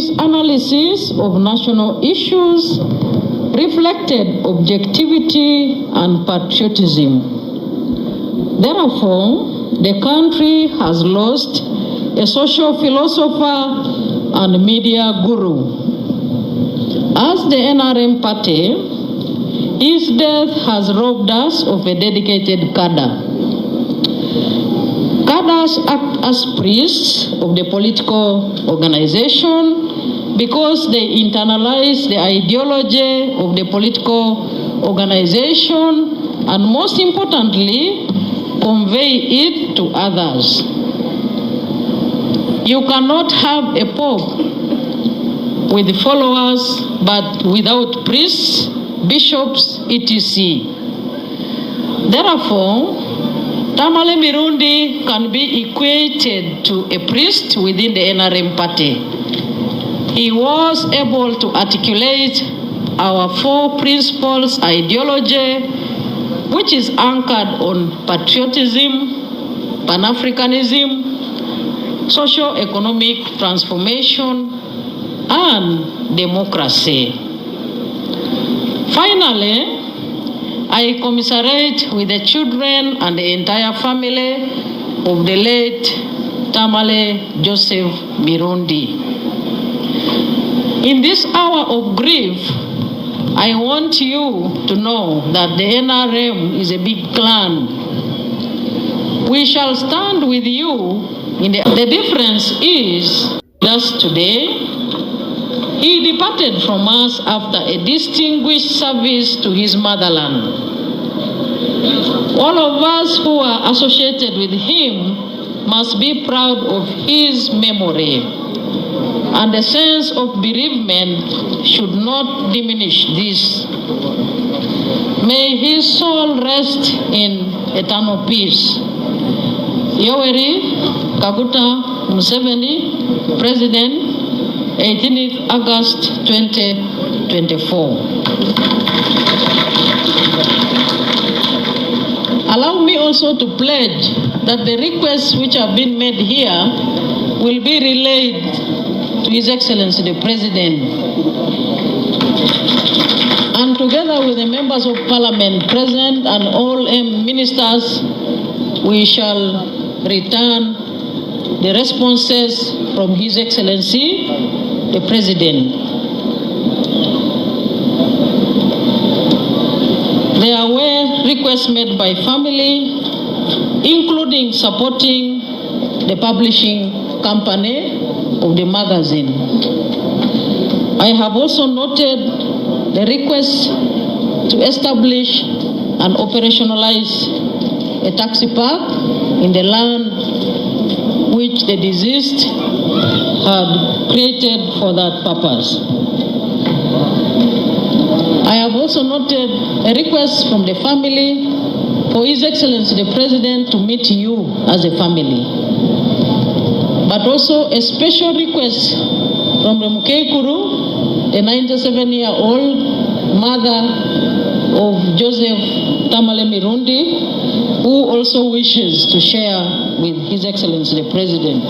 his analysis of national issues reflected objectivity and patriotism. Therefore, the country has lost a social philosopher and media guru. As the NRM party, his death has robbed us of a dedicated cadre. Cadres act as priests of the political organization because they internalize the ideology of the political organization and, most importantly, convey it to others. You cannot have a pope with followers but without priests, bishops, etc. Therefore, Tamale Mirundi can be equated to a priest within the NRM party. He was able to articulate our 4 principles ideology, which is anchored on patriotism, Pan-Africanism, socio-economic transformation, and democracy. Finally, I commiserate with the children and the entire family of the late Tamale Joseph Mirundi. In this hour of grief, I want you to know that the NRM is a big clan. We shall stand with you. The difference is just today, he departed from us after a distinguished service to his motherland. All of us who are associated with him must be proud of his memory, and the sense of bereavement should not diminish this. May his soul rest in eternal peace. Yoweri Kaguta Museveni, President, 18th August 2024. Allow me also to pledge that the requests which have been made here will be relayed to His Excellency the President. And together with the members of Parliament present and all ministers, we shall return the responses from His Excellency the President. There were requests made by family, including supporting the publishing company of the magazine. I have also noted the request to establish and operationalize a taxi park in the land which the deceased had created for that purpose. I have also noted a request from the family for His Excellency the President to meet you as a family. But also a special request from the Mukekuru, the 97-year-old mother of Joseph Tamale Mirundi, who also wishes to share with His Excellency the President.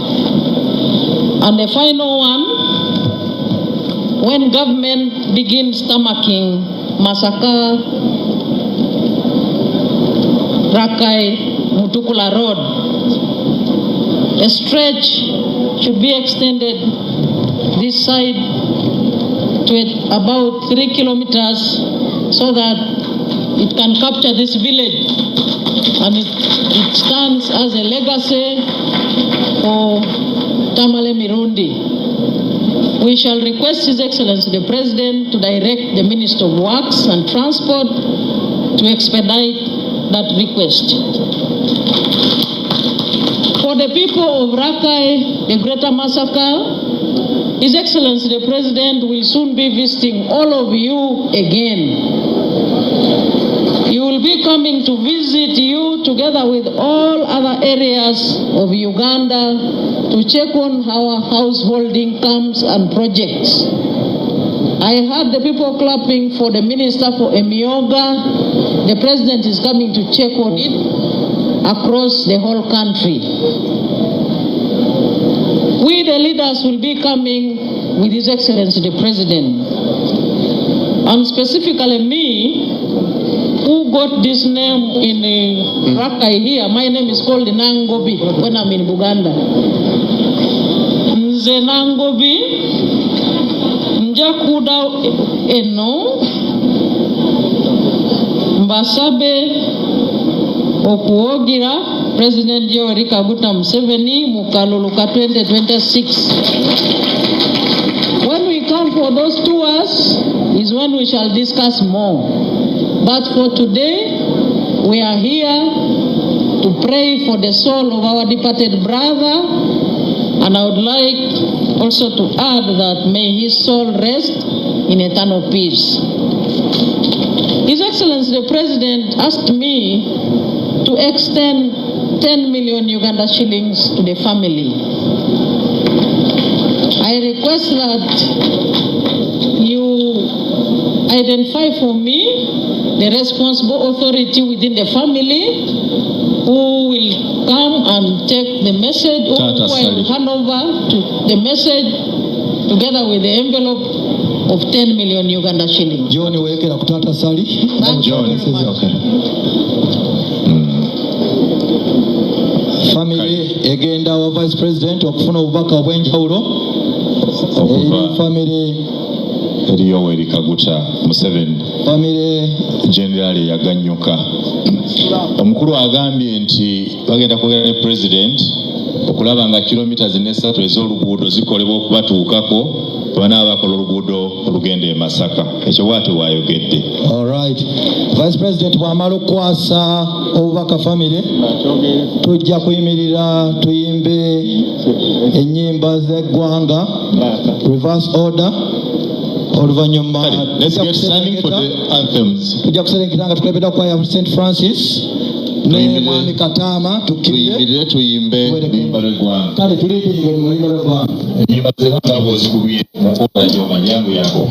And the final one, when government begins stomaching Masaka Rakai Mutukula Road, a stretch should be extended this side to about 3 kilometers so that it can capture this village, and it stands as a legacy for Tamale Mirundi. We shall request His Excellency the President to direct the Minister of Works and Transport to expedite that request. For the people of Rakai, the Greater Massacre, His Excellency the President will soon be visiting all of you again. He will be coming to visit you together with all other areas of Uganda to check on our householding camps and projects. I heard the people clapping for the Minister for Emioga. The President is coming to check on it across the whole country. We the leaders will be coming with His Excellency the President. And specifically me, who got this name in Rakai here. My name is called Nangobi when I'm in Buganda. Nze Nangobi, njakuda eno, mbasabe okuogira President Yoweri Kaguta Museveni mukaluluka 2026. When we come for those tours is when we shall discuss more. But for today, we are here to pray for the soul of our departed brother, and I would like also to add that may his soul rest in eternal peace. His Excellency the President asked me to extend 10 million Uganda shillings to the family. I request that you identify for me the responsible authority within the family who will come and take the message, or who will hand over to the message together with the envelope of 10 million Uganda shillings. John wekera kutata sali. Thank you very much. Family egenda wa Vice President okufuna obubaka obwenjawulo. Family Yoweri Kaguta Museveni family generally yaganyuka. Omukulu agambye nti bagenda kwogera ne President okulaba nga kilometers 3 ez'oluguudo zikolebwa okubatuukako bana bakola oluguudo olugenda e Masaka. Ekyo bw'atyo bw'ayogedde. All right. Vice President bw'amala okukwasa obubaka family tujja kuyimirira tuyimbe ennyimba z'eggwanga reverse order. Let's get standing for the anthems. Tujja kuserengeta nga tukulembera kwa St. Francis ne Mwami Katama tuyimbe oluyimba lw'eggwanga. Kale tuliyimbe oluyimba lw'eggwanga. Ennyimba z'eggwanga bw'ozikubye mukola gy'omanyangu yako.